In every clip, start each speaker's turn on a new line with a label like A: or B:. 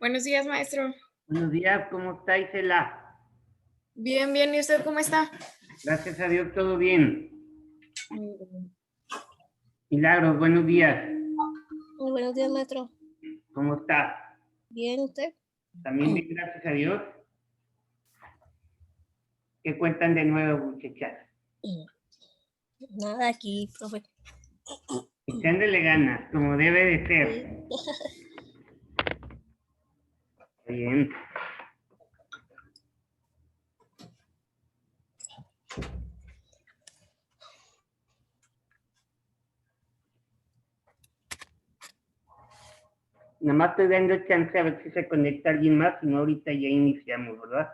A: Buenos días, maestro.
B: Buenos días, ¿cómo está Isela?
A: Bien, bien. ¿Y usted cómo está?
B: Gracias a Dios, todo bien. Milagros, buenos días.
C: Muy buenos días, maestro.
B: ¿Cómo está?
C: Bien, ¿usted?
B: También bien, gracias a Dios. ¿Qué cuentan de nuevo, muchachas?
C: Nada aquí, profe.
B: Echándole ganas, como debe de ser. Bien. Nada más estoy dando chance a ver si se conecta alguien más, si no ahorita ya iniciamos, ¿verdad?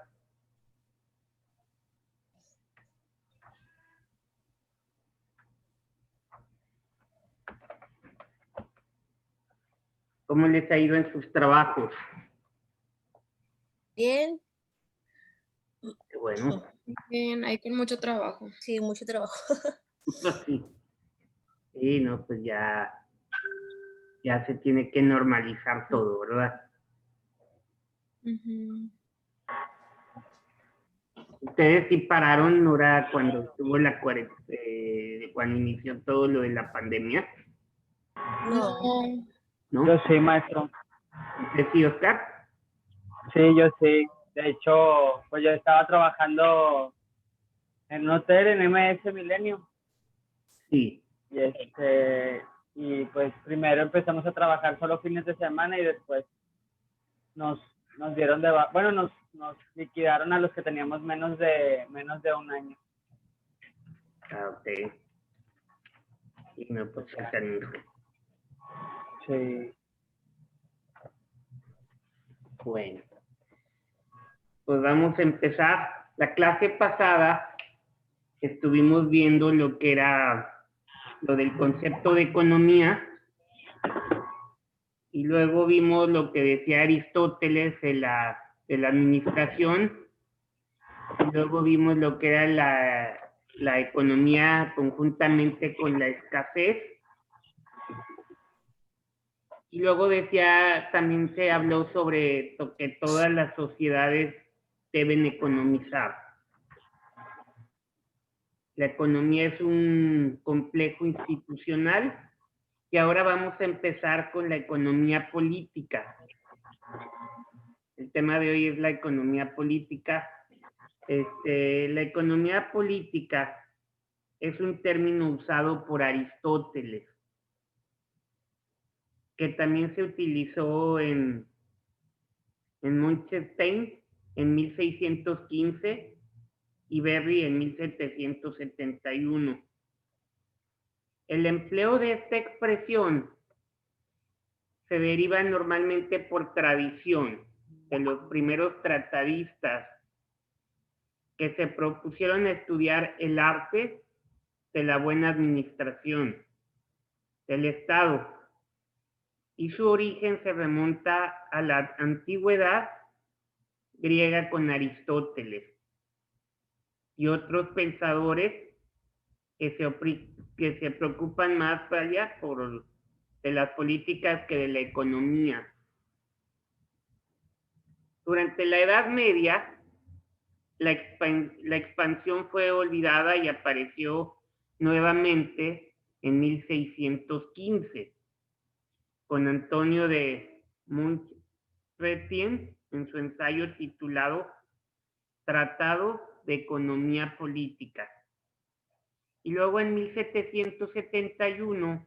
B: ¿Cómo les ha ido en sus trabajos?
C: Bien,
B: Qué bueno.
A: Bien, hay con mucho trabajo.
C: sí, mucho trabajo.
B: Sí. Sí, no, pues ya se tiene que normalizar todo, ¿verdad?
A: Ujú.
B: Ustedes sí pararon, Nora, cuando estuvo cuando inició todo lo de la pandemia,
C: No,
B: ¿no?
D: Yo sí, maestro.
B: ¿Usted sí, Oscar?
D: Sí, yo sí. De hecho, pues yo estaba trabajando en un hotel en MS Millennium.
B: Sí.
D: Y pues primero empezamos a trabajar solo fines de semana y después nos dieron bueno, nos liquidaron a los que teníamos menos de un año.
B: Ah, ok. Y no, pues canijo.
D: Sí.
B: Bueno. Pues vamos a empezar. La clase pasada estuvimos viendo lo que era lo del concepto de economía y luego vimos lo que decía Aristóteles de la administración y luego vimos lo que era la economía conjuntamente con la escasez. Y luego también se habló sobre que todas las sociedades deben economizar. La economía es un complejo institucional y ahora vamos a empezar con la economía política. El tema de hoy es la economía política. La economía política es un término usado por Aristóteles, que también se utilizó en Montesquieu en 1615 y Berry en 1771. El empleo de esta expresión se deriva normalmente por tradición de los primeros tratadistas que se propusieron estudiar el arte de la buena administración del Estado, y su origen se remonta a la antigüedad griega con Aristóteles y otros pensadores que se preocupan más de las políticas que de la economía. Durante la Edad Media, la expansión fue olvidada y apareció nuevamente en 1615 con Antonio de Montretien en su ensayo titulado Tratado de Economía Política. Y luego en 1771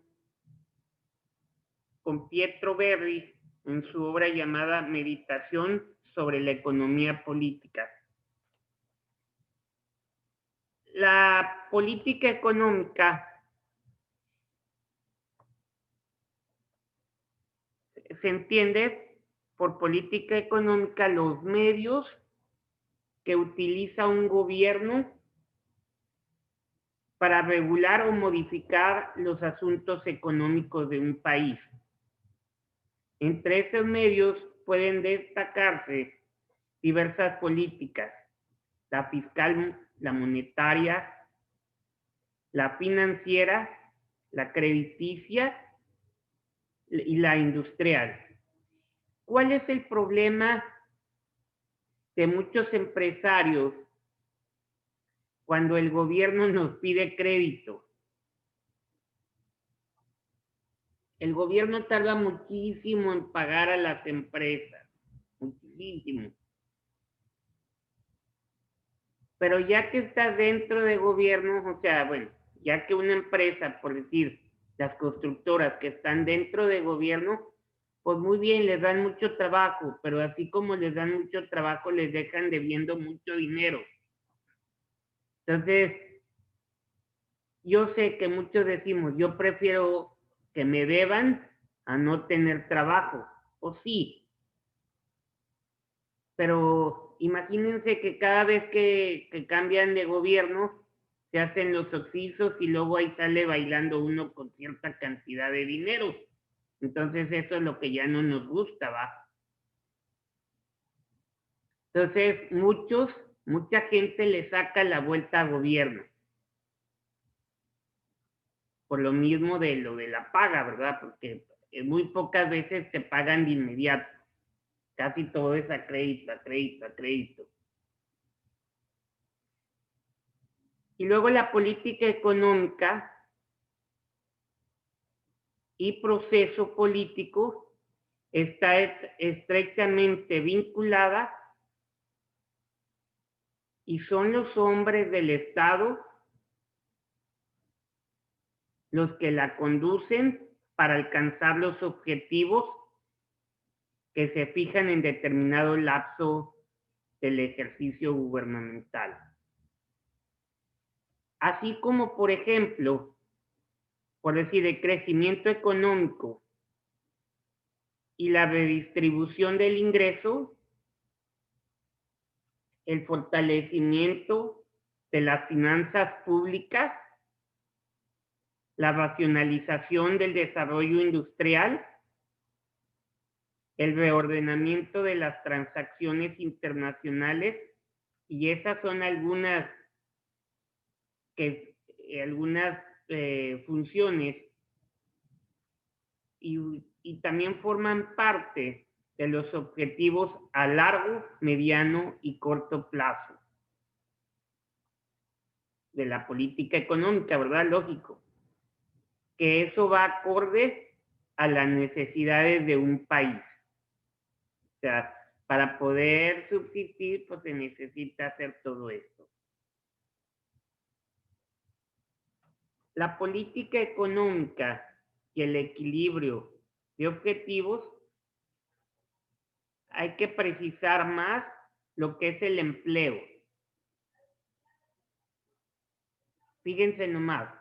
B: con Pietro Verri en su obra llamada Meditación sobre la Economía Política. La política económica se entiende por política económica los medios que utiliza un gobierno para regular o modificar los asuntos económicos de un país. Entre esos medios pueden destacarse diversas políticas, la fiscal, la monetaria, la financiera, la crediticia y la industrial. ¿Cuál es el problema de muchos empresarios cuando el gobierno nos pide crédito? El gobierno tarda muchísimo en pagar a las empresas, muchísimo. Pero ya que estás dentro de gobierno, o sea, bueno, ya que una empresa, por decir, las constructoras que están dentro de gobierno, pues muy bien, les dan mucho trabajo, pero así como les dan mucho trabajo, les dejan debiendo mucho dinero. Entonces, yo sé que muchos decimos, yo prefiero que me deban a no tener trabajo. O sí, pero imagínense que cada vez que cambian de gobierno, se hacen los oxisos y luego ahí sale bailando uno con cierta cantidad de dinero. Entonces eso es lo que ya no nos gusta, ¿va? Entonces mucha gente le saca la vuelta a gobierno. Por lo mismo de lo de la paga, ¿verdad? Porque muy pocas veces te pagan de inmediato. Casi todo es a crédito, a crédito, a crédito. Y luego la política económica y proceso político está estrechamente vinculada y son los hombres del Estado los que la conducen para alcanzar los objetivos que se fijan en determinado lapso del ejercicio gubernamental. Así como, por ejemplo, por decir, el crecimiento económico y la redistribución del ingreso, el fortalecimiento de las finanzas públicas, la racionalización del desarrollo industrial, el reordenamiento de las transacciones internacionales, y esas son algunas funciones y también forman parte de los objetivos a largo, mediano y corto plazo de la política económica, ¿verdad? Lógico. Que eso va acorde a las necesidades de un país. O sea, para poder subsistir, pues se necesita hacer todo esto. La política económica y el equilibrio de objetivos, hay que precisar más lo que es el empleo. Fíjense nomás.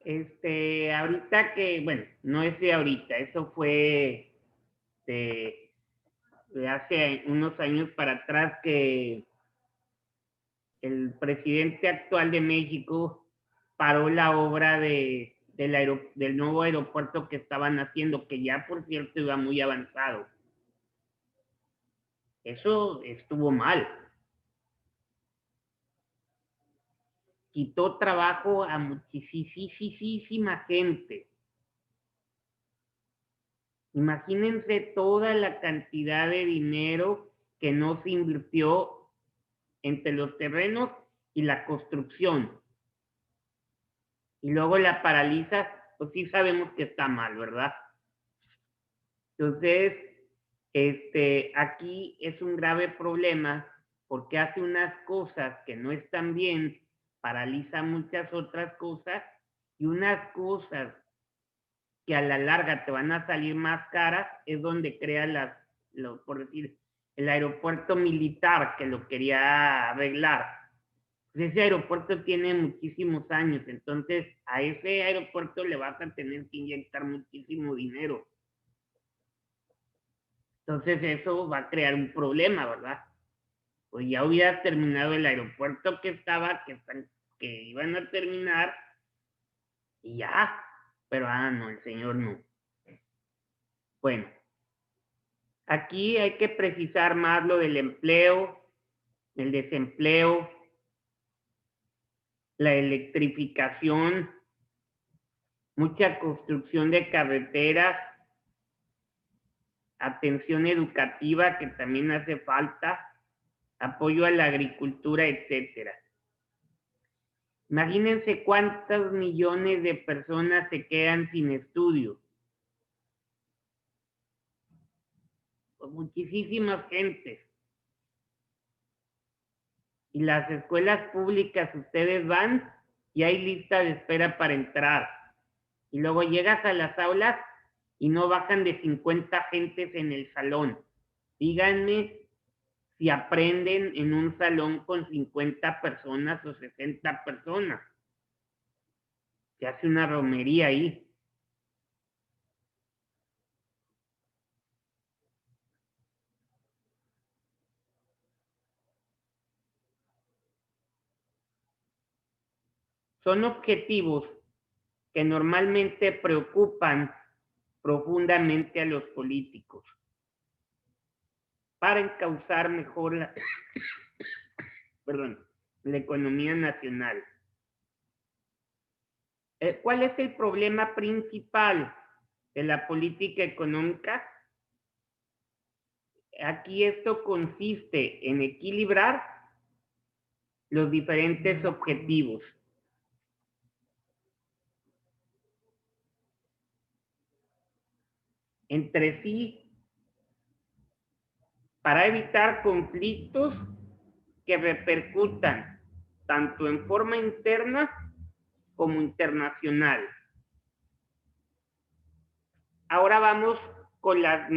B: Ahorita que, bueno, no es de ahorita, eso fue de hace unos años para atrás, que el presidente actual de México paró la obra del nuevo aeropuerto que estaban haciendo, que ya por cierto iba muy avanzado. Eso estuvo mal. Quitó trabajo a muchísima gente. Imagínense toda la cantidad de dinero que no se invirtió entre los terrenos y la construcción. Y luego la paraliza, pues sí sabemos que está mal, ¿verdad? Entonces, aquí es un grave problema porque hace unas cosas que no están bien, paraliza muchas otras cosas y unas cosas que a la larga te van a salir más caras es donde crea por decir, el aeropuerto militar que lo quería arreglar. Pues ese aeropuerto tiene muchísimos años, entonces a ese aeropuerto le vas a tener que inyectar muchísimo dinero. Entonces eso va a crear un problema, ¿verdad? Pues ya hubiera terminado el aeropuerto que iban a terminar y ya, pero no, el señor no. Bueno, aquí hay que precisar más lo del empleo, el desempleo, la electrificación, mucha construcción de carreteras, atención educativa que también hace falta, apoyo a la agricultura, etcétera. Imagínense cuántos millones de personas se quedan sin estudio. Pues muchísimas gentes. Y las escuelas públicas, ustedes van y hay lista de espera para entrar. Y luego llegas a las aulas y no bajan de 50 gentes en el salón. Díganme si aprenden en un salón con 50 personas o 60 personas. Se hace una romería ahí. Son objetivos que normalmente preocupan profundamente a los políticos para encauzar mejor la economía nacional. ¿Cuál es el problema principal de la política económica? Aquí esto consiste en equilibrar los diferentes objetivos. Entre sí, para evitar conflictos que repercutan tanto en forma interna como internacional. Ahora vamos con la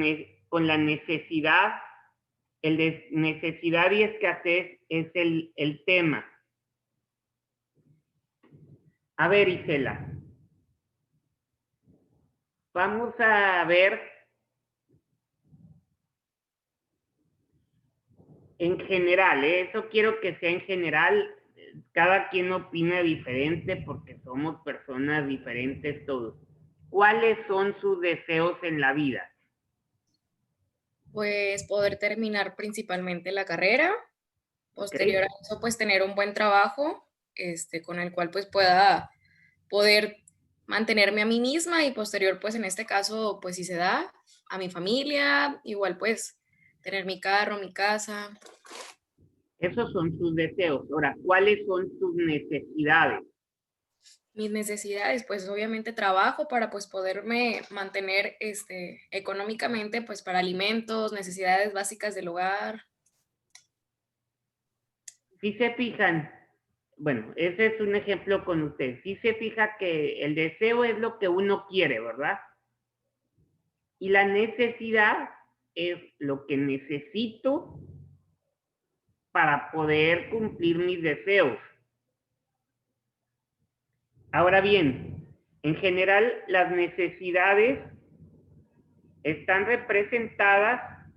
B: necesidad. El de necesidad y escasez es el tema. A ver, Isela. Vamos a ver en general, eso quiero que sea en general. Cada quien opina diferente porque somos personas diferentes todos. ¿Cuáles son sus deseos en la vida?
A: Pues poder terminar principalmente la carrera, posterior a eso pues tener un buen trabajo, con el cual pues pueda poder mantenerme a mí misma y posterior pues en este caso pues si se da a mi familia, igual pues tener mi carro, mi casa.
B: Esos son sus deseos. Ahora, ¿cuáles son sus necesidades?
A: Mis necesidades, pues obviamente trabajo para pues poderme mantener económicamente pues para alimentos, necesidades básicas del hogar.
B: Si se fijan, bueno, ese es un ejemplo con usted. Si se fija que el deseo es lo que uno quiere, ¿verdad? Y la necesidad es lo que necesito para poder cumplir mis deseos. Ahora bien, en general las necesidades están representadas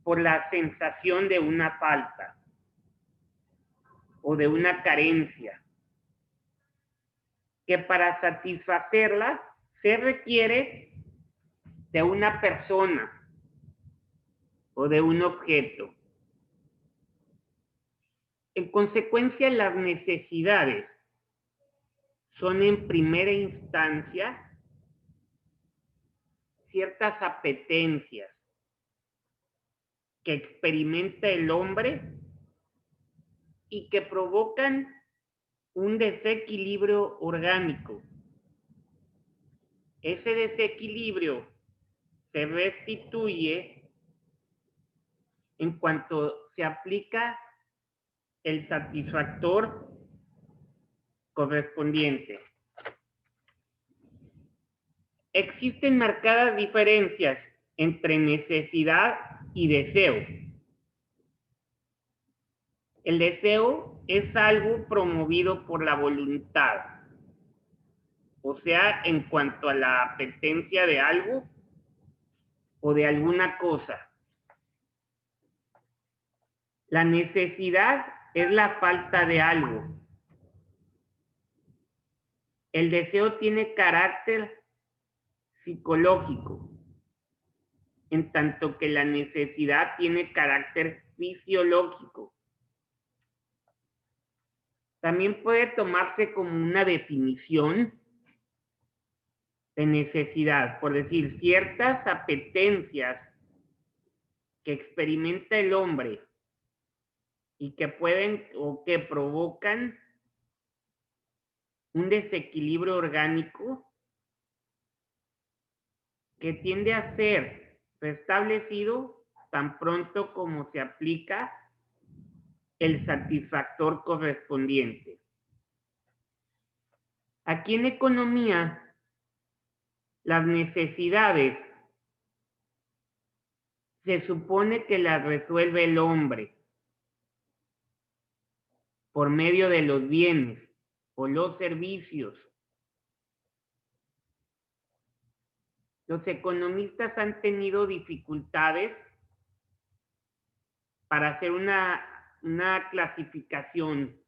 B: por la sensación de una falta o de una carencia, que para satisfacerla se requiere de una persona o de un objeto. En consecuencia, las necesidades son en primera instancia ciertas apetencias que experimenta el hombre y que provocan un desequilibrio orgánico. Ese desequilibrio se restituye en cuanto se aplica el satisfactor correspondiente. Existen marcadas diferencias entre necesidad y deseo. El deseo es algo promovido por la voluntad, o sea, en cuanto a la apetencia de algo o de alguna cosa. La necesidad es la falta de algo. El deseo tiene carácter psicológico, en tanto que la necesidad tiene carácter fisiológico. También puede tomarse como una definición de necesidad, por decir, ciertas apetencias que experimenta el hombre y que pueden o que provocan un desequilibrio orgánico que tiende a ser restablecido tan pronto como se aplica el satisfactor correspondiente. Aquí en economía, las necesidades se supone que las resuelve el hombre por medio de los bienes o los servicios. Los economistas han tenido dificultades para hacer una clasificación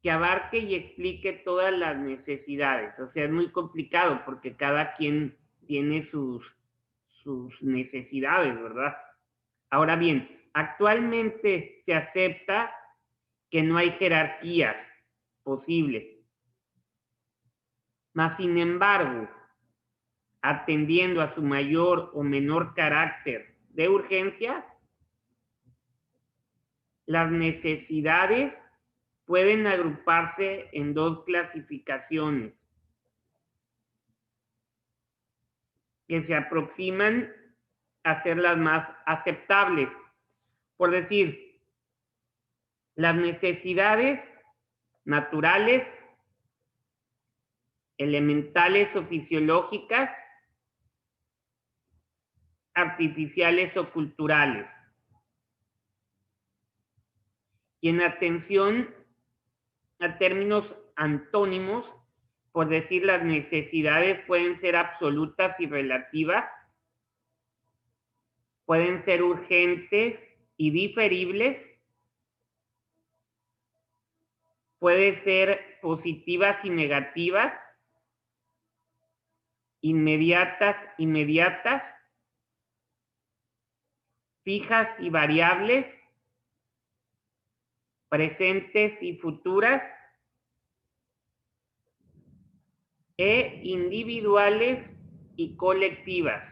B: que abarque y explique todas las necesidades. O sea, es muy complicado porque cada quien tiene sus necesidades, ¿verdad? Ahora bien, actualmente se acepta que no hay jerarquías posibles. Mas, sin embargo, atendiendo a su mayor o menor carácter de urgencia, las necesidades pueden agruparse en dos clasificaciones que se aproximan a ser las más aceptables. Por decir, las necesidades naturales, elementales o fisiológicas, artificiales o culturales. Y en atención a términos antónimos, por decir, las necesidades pueden ser absolutas y relativas, pueden ser urgentes y diferibles, pueden ser positivas y negativas, inmediatas, fijas y variables, presentes y futuras, e individuales y colectivas.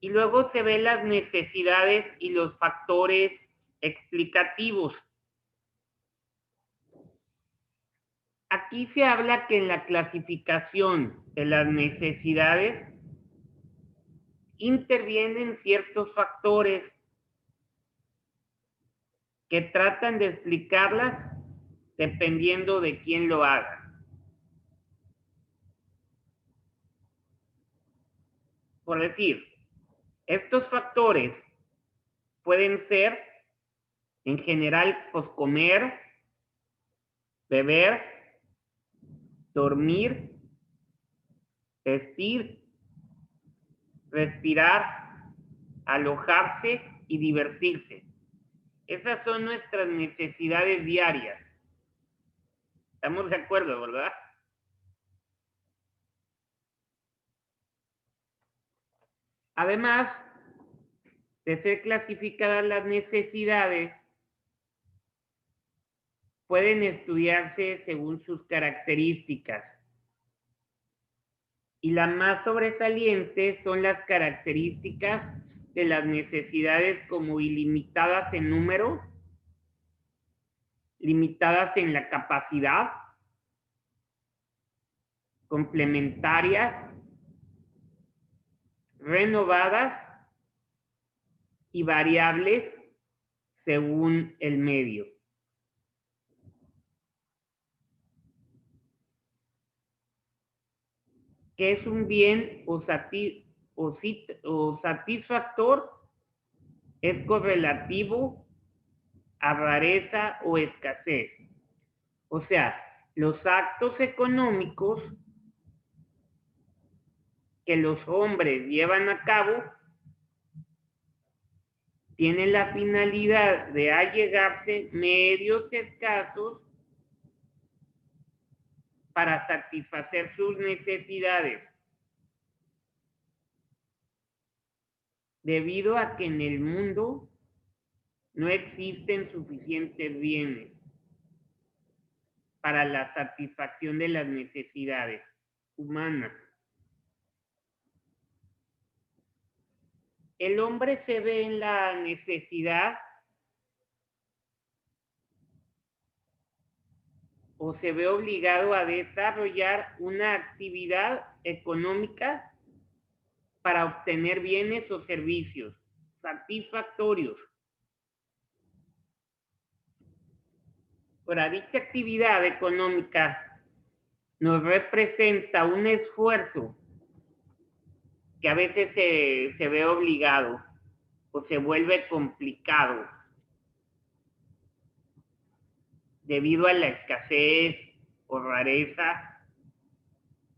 B: Y luego se ven las necesidades y los factores explicativos. Aquí se habla que en la clasificación de las necesidades intervienen ciertos factores que tratan de explicarlas dependiendo de quién lo haga. Por decir, estos factores pueden ser, en general, pues comer, beber, dormir, vestir, respirar, alojarse y divertirse. Esas son nuestras necesidades diarias. ¿Estamos de acuerdo, verdad? Además de ser clasificadas las necesidades, pueden estudiarse según sus características. Y la más sobresaliente son las características de las necesidades como ilimitadas en número, limitadas en la capacidad, complementarias, renovadas y variables según el medio. ¿Qué es un bien o satisfactor? Es correlativo a rareza o escasez. O sea, los actos económicos que los hombres llevan a cabo tienen la finalidad de allegarse medios escasos para satisfacer sus necesidades, debido a que en el mundo no existen suficientes bienes para la satisfacción de las necesidades humanas. El hombre se ve en la necesidad o se ve obligado a desarrollar una actividad económica para obtener bienes o servicios satisfactorios. Ahora, dicha actividad económica nos representa un esfuerzo que a veces se ve obligado o se vuelve complicado debido a la escasez o rareza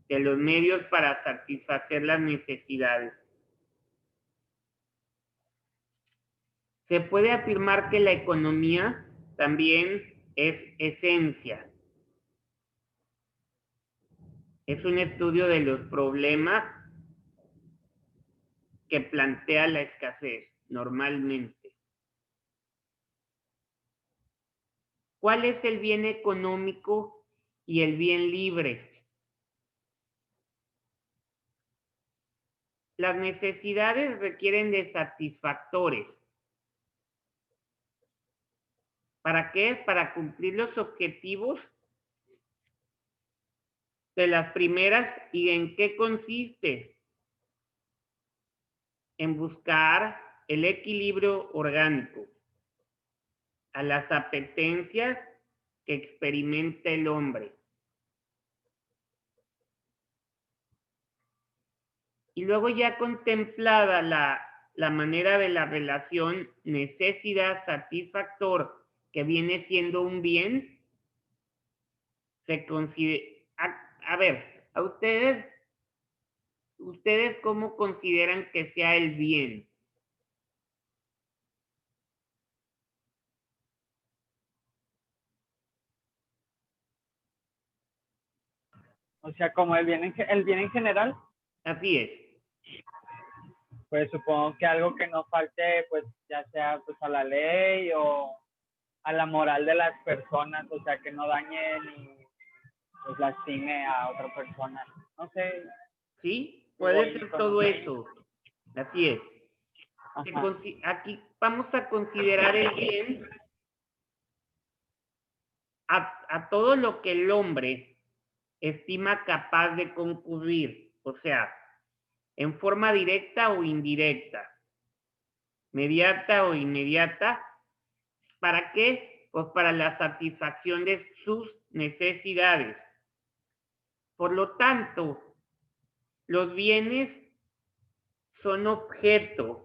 B: de los medios para satisfacer las necesidades. Se puede afirmar que la economía también es esencia. Es un estudio de los problemas que plantea la escasez normalmente. ¿Cuál es el bien económico y el bien libre? Las necesidades requieren de satisfactores. ¿Para qué? Para cumplir los objetivos de las primeras. ¿Y en qué consiste? En buscar el equilibrio orgánico a las apetencias que experimenta el hombre. Y luego, ya contemplada la manera de la relación necesidad-satisfactor, que viene siendo un bien, se considera... A ver, a ustedes ¿cómo consideran que sea el bien?
D: O sea, como el bien en general,
B: Así es.
D: pues supongo que algo que no falte, pues ya sea pues a la ley o a la moral de las personas, o sea, que no dañe ni pues lastime a otra persona. No sé.
B: Sí, puede ser todo eso. Así es. Aquí vamos a considerar el bien a todo lo que el hombre estima capaz de concurrir, o sea, en forma directa o indirecta, mediata o inmediata. ¿Para qué? Pues para la satisfacción de sus necesidades. Por lo tanto, los bienes son objetos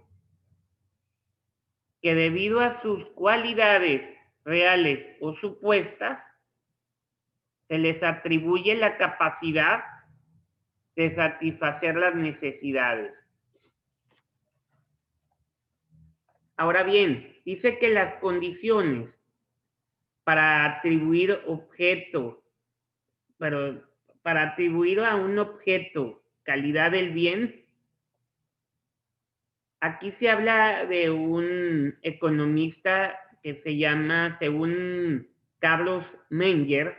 B: que, debido a sus cualidades reales o supuestas, se les atribuye la capacidad de satisfacer las necesidades. Ahora bien, dice que las condiciones para atribuir para atribuir a un objeto calidad del bien, aquí se habla de un economista que se llama, según Carlos Menger,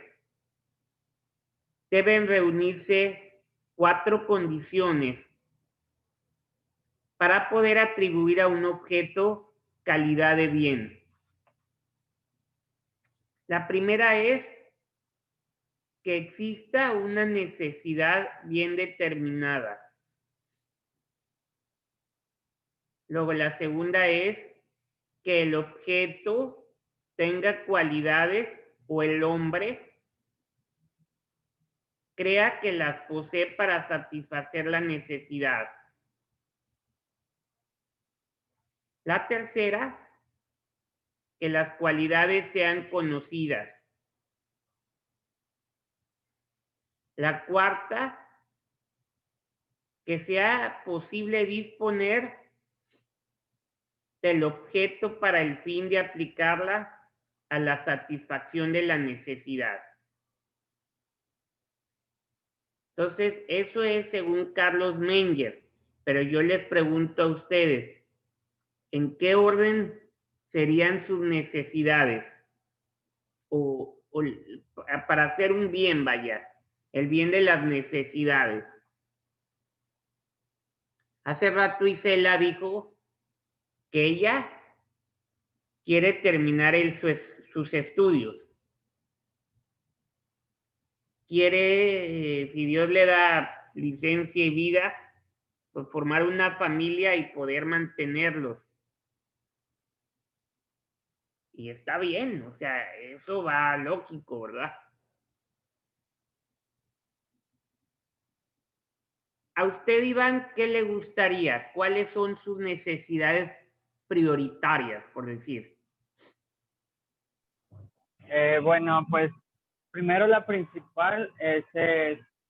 B: deben reunirse 4 condiciones para poder atribuir a un objeto calidad de bien. La primera es que exista una necesidad bien determinada. Luego la segunda es que el objeto tenga cualidades o el hombre crea que las posee para satisfacer la necesidad. La tercera, que las cualidades sean conocidas. La cuarta, que sea posible disponer del objeto para el fin de aplicarla a la satisfacción de la necesidad. Entonces, eso es según Carlos Menger, pero yo les pregunto a ustedes, ¿en qué orden serían sus necesidades? O para hacer un bien, vaya, el bien de las necesidades. Hace rato Isela dijo que ella quiere terminar sus estudios. Quiere, si Dios le da licencia y vida, pues formar una familia y poder mantenerlos. Y está bien, o sea, eso va lógico, ¿verdad? A usted, Iván, ¿qué le gustaría? ¿Cuáles son sus necesidades prioritarias, por decir?
D: Bueno, pues primero la principal es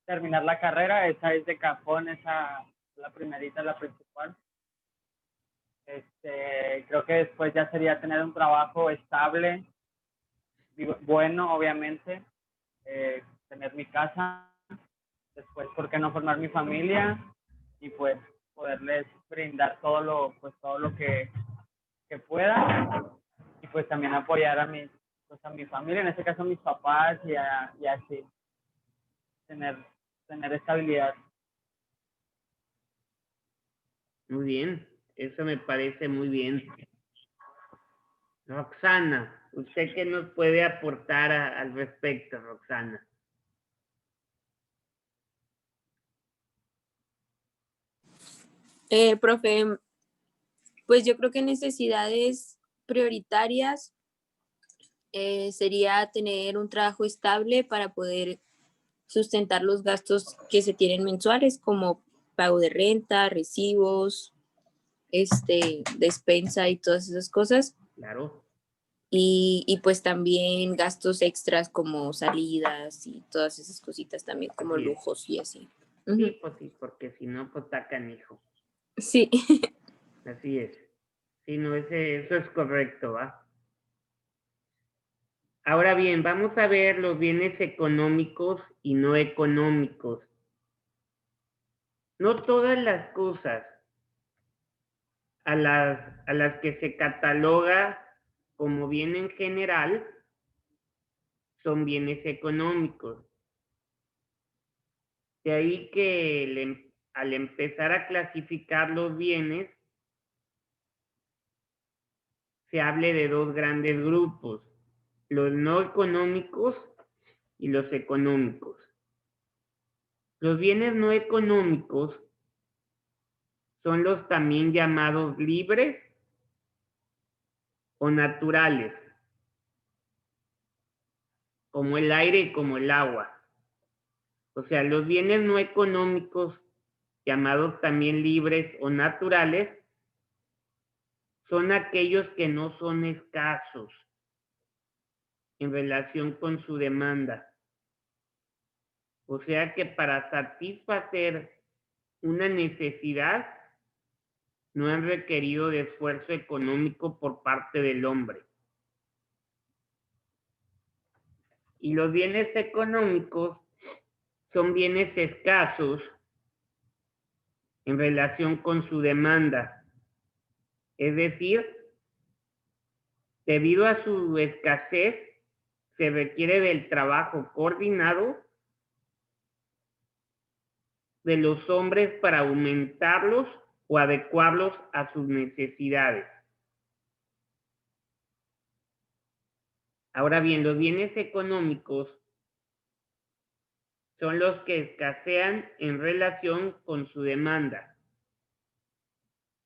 D: terminar la carrera, esa es de cajón, esa la primerita, la principal. Creo que después ya sería tener un trabajo estable, bueno, obviamente, tener mi casa, después, ¿por qué no formar mi familia? Y pues poderles brindar todo lo que pueda, y pues también apoyar a mi familia, en este caso a mis papás, y así tener estabilidad.
B: Muy bien, eso me parece muy bien. Roxana, ¿usted qué nos puede aportar al respecto, Roxana?
E: Profe, pues yo creo que necesidades prioritarias sería tener un trabajo estable para poder sustentar los gastos que se tienen mensuales, como pago de renta, recibos, despensa y todas esas cosas.
B: Claro.
E: Y pues también gastos extras como salidas y todas esas cositas también, como
B: Así es.
E: lujos y así.
B: Sí, pues sí, porque si no, pues está canijo.
E: Sí.
B: Así es. Sí, no, eso es correcto, ¿va? Ahora bien, vamos a ver los bienes económicos y no económicos. No todas las cosas a las que se cataloga como bien en general son bienes económicos. De ahí que al empezar a clasificar los bienes, se hable de 2 grandes grupos, los no económicos y los económicos. Los bienes no económicos son los también llamados libres o naturales, como el aire y como el agua. O sea, los bienes no económicos, llamados también libres o naturales, son aquellos que no son escasos en relación con su demanda. O sea que para satisfacer una necesidad no han requerido de esfuerzo económico por parte del hombre. Y los bienes económicos son bienes escasos en relación con su demanda. Es decir, debido a su escasez, se requiere del trabajo coordinado de los hombres para aumentarlos o adecuarlos a sus necesidades. Ahora bien, los bienes económicos son los que escasean en relación con su demanda.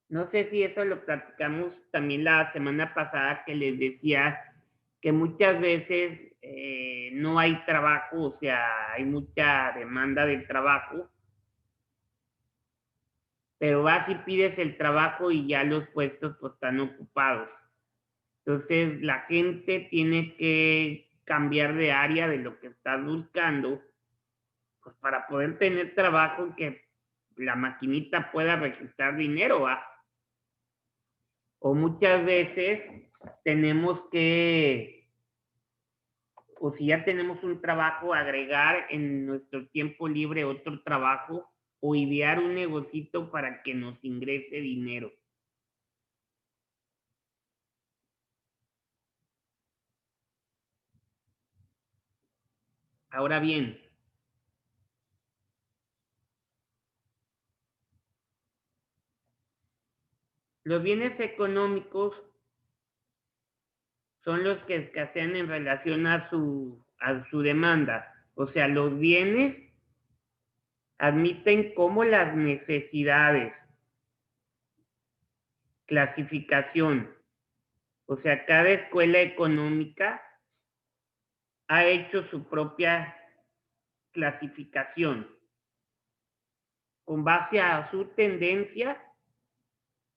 B: No sé si eso lo platicamos también la semana pasada, que les decía que muchas veces no hay trabajo, o sea, hay mucha demanda del trabajo, pero vas y pides el trabajo y ya los puestos pues, están ocupados. Entonces, la gente tiene que cambiar de área de lo que está buscando, pues para poder tener trabajo y que la maquinita pueda registrar dinero, ¿va? O muchas veces tenemos que, o si ya tenemos un trabajo, agregar en nuestro tiempo libre otro trabajo o idear un negocito para que nos ingrese dinero. Ahora bien, los bienes económicos son los que escasean en relación a su demanda. O sea, los bienes admiten como las necesidades, clasificación. O sea, cada escuela económica ha hecho su propia clasificación con base a su tendencia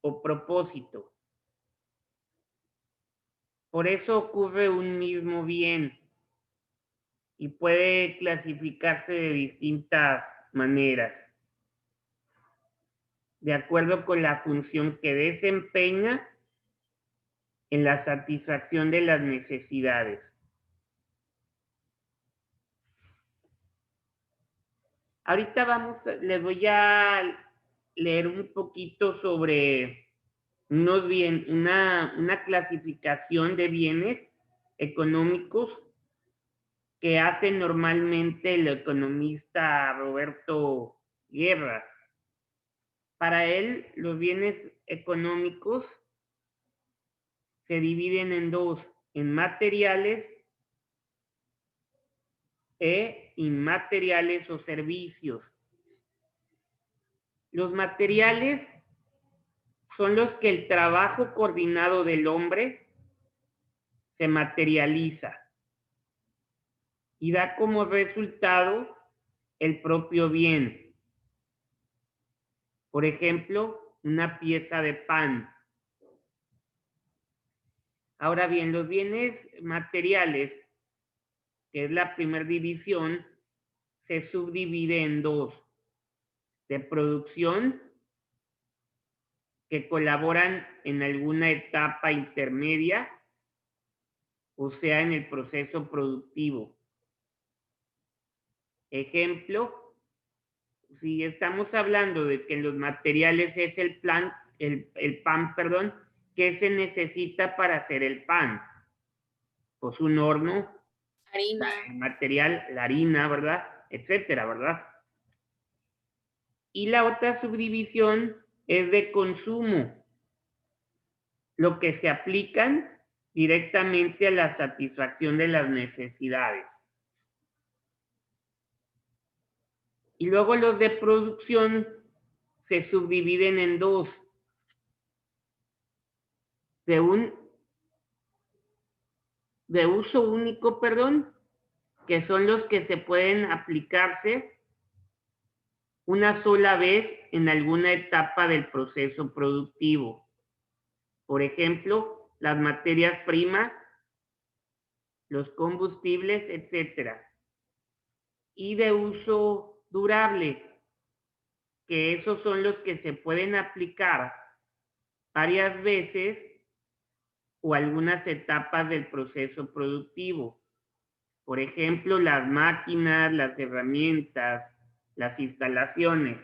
B: o propósito. Por eso ocurre un mismo bien y puede clasificarse de distintas maneras, de acuerdo con la función que desempeña en la satisfacción de las necesidades. Ahorita les voy a leer un poquito sobre una clasificación de bienes económicos que hace normalmente el economista Roberto Guerra. Para él, los bienes económicos se dividen en dos, en materiales e inmateriales o servicios. Los materiales son los que el trabajo coordinado del hombre se materializa y da como resultado el propio bien. Por ejemplo, una pieza de pan. Ahora bien, los bienes materiales, que es la primera división, se subdivide en dos: de producción, que colaboran en alguna etapa intermedia, o sea, en el proceso productivo. Ejemplo, si estamos hablando de que los materiales es el pan, ¿qué se necesita para hacer el pan? Pues un horno,
A: Harina.
B: el material, la harina, ¿verdad? Etcétera, ¿verdad? Y la otra subdivisión es de consumo, lo que se aplican directamente a la satisfacción de las necesidades. Y luego los de producción se subdividen en dos: de uso único, que son los que se pueden aplicarse una sola vez en alguna etapa del proceso productivo. Por ejemplo, las materias primas, los combustibles, etcétera. Y de uso durable, que esos son los que se pueden aplicar varias veces o algunas etapas del proceso productivo. Por ejemplo, las máquinas, las herramientas, las instalaciones.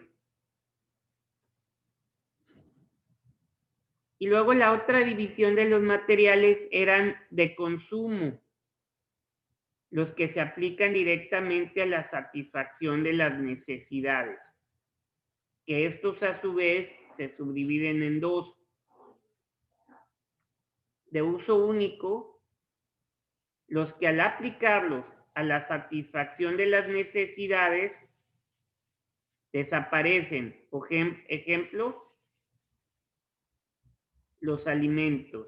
B: Y luego la otra división de los materiales eran de consumo, los que se aplican directamente a la satisfacción de las necesidades, que estos a su vez se subdividen en dos. De uso único, los que al aplicarlos a la satisfacción de las necesidades desaparecen. Por ejemplo, los alimentos.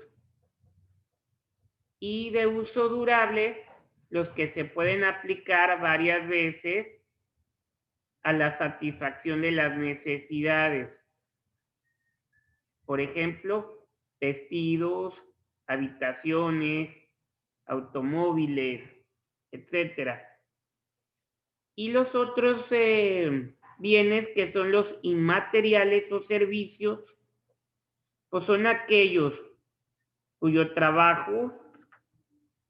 B: Y de uso durable, los que se pueden aplicar varias veces a la satisfacción de las necesidades. Por ejemplo, vestidos, habitaciones, automóviles, etcétera. Y los otros bienes, que son los inmateriales o servicios, pues son aquellos cuyo trabajo,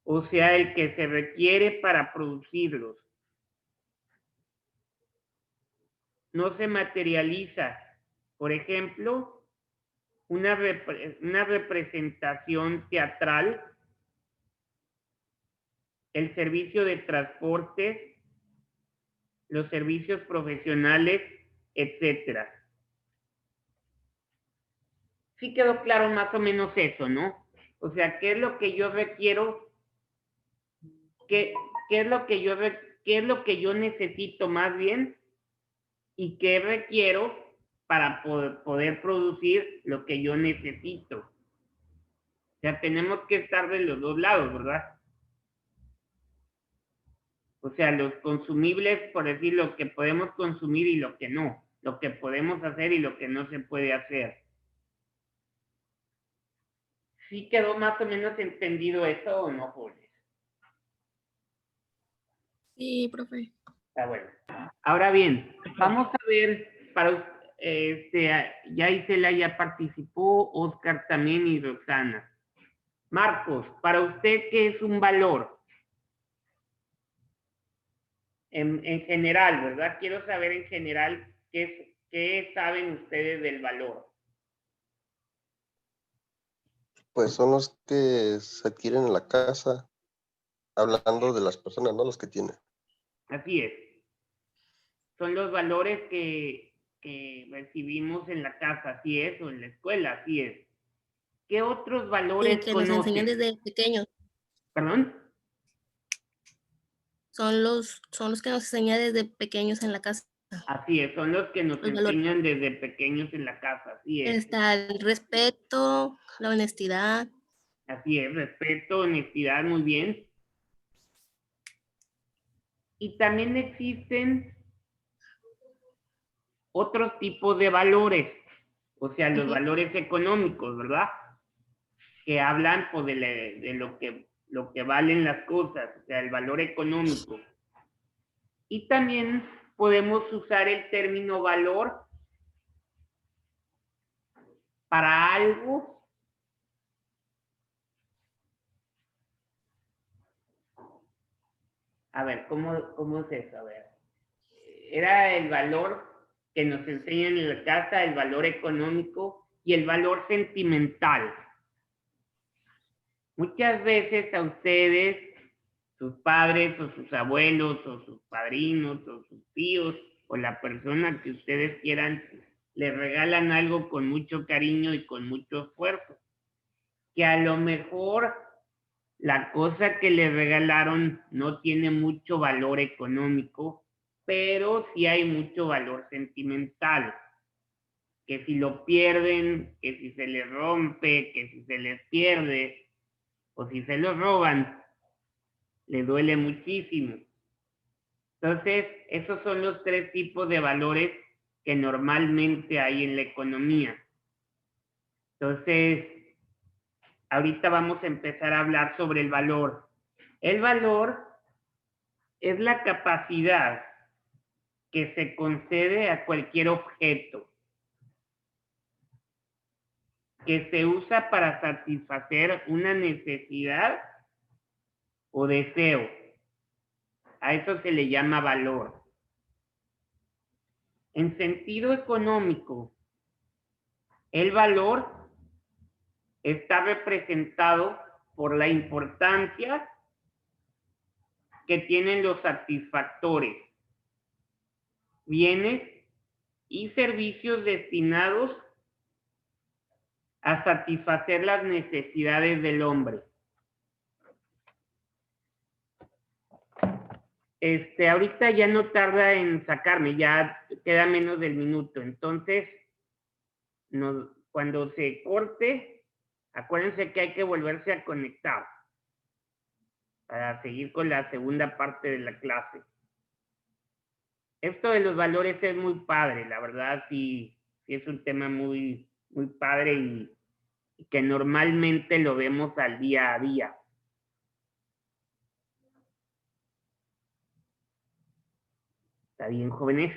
B: o sea, el que se requiere para producirlos, no se materializa. Por ejemplo, una representación teatral, el servicio de transporte, los servicios profesionales, etcétera. Sí quedó claro más o menos eso, ¿no? O sea, ¿qué es lo que yo requiero? ¿Qué es lo que yo necesito más bien? ¿Y qué requiero para poder producir lo que yo necesito? O sea, tenemos que estar de los dos lados, ¿verdad? O sea, los consumibles, por decir, lo que podemos consumir y lo que no. Lo que podemos hacer y lo que no se puede hacer. ¿Sí quedó más o menos entendido eso o no, Julio?
C: Sí, profe.
B: Está bueno. Ahora bien, vamos a ver, ya Isela ya participó, Oscar también y Roxana. Marcos, para usted, ¿qué es un valor? En general, ¿verdad? Quiero saber en general qué saben ustedes del valor.
F: Pues son los que se adquieren en la casa, hablando de las personas, no los que tienen.
B: Así es. Son los valores que recibimos en la casa, así es, o en la escuela, así es. ¿Qué otros valores
C: Sí, que nos enseñan
B: conocen?
C: desde pequeños.
B: ¿Perdón?
C: Son los que nos enseñan desde pequeños en la casa.
B: Así es, son los que nos
C: Los valores.
B: enseñan desde pequeños en la casa, así es.
C: Está el respeto, la honestidad.
B: Así es, respeto, honestidad, muy bien. Y también existen otros tipos de valores, o sea, los valores económicos, ¿verdad? Que hablan pues, de lo que valen las cosas, o sea, el valor económico. Y también podemos usar el término valor para algo a ver, ¿cómo es eso? A ver, era el valor que nos enseñan en la casa, el valor económico y el valor sentimental. Muchas veces a ustedes, sus padres o sus abuelos o sus padrinos o sus tíos o la persona que ustedes quieran, les regalan algo con mucho cariño y con mucho esfuerzo. Que a lo mejor la cosa que les regalaron no tiene mucho valor económico, pero sí hay mucho valor sentimental. Que si lo pierden, que si se les rompe, que si se les pierde, o si se lo roban, le duele muchísimo. Entonces, esos son los tres tipos de valores que normalmente hay en la economía. Entonces, ahorita vamos a empezar a hablar sobre el valor. El valor es la capacidad que se concede a cualquier objeto que se usa para satisfacer una necesidad o deseo. A eso se le llama valor. En sentido económico, el valor está representado por la importancia que tienen los satisfactores, bienes y servicios destinados a satisfacer las necesidades del hombre. Ahorita ya no tarda en sacarme, ya queda menos del minuto. Entonces, cuando se corte, acuérdense que hay que volverse a conectar para seguir con la segunda parte de la clase. Esto de los valores es muy padre, la verdad, sí es un tema muy, muy padre y que normalmente lo vemos al día a día. ¿Está bien, jóvenes?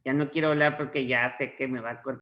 B: Ya no quiero hablar porque ya sé que me va a cortar.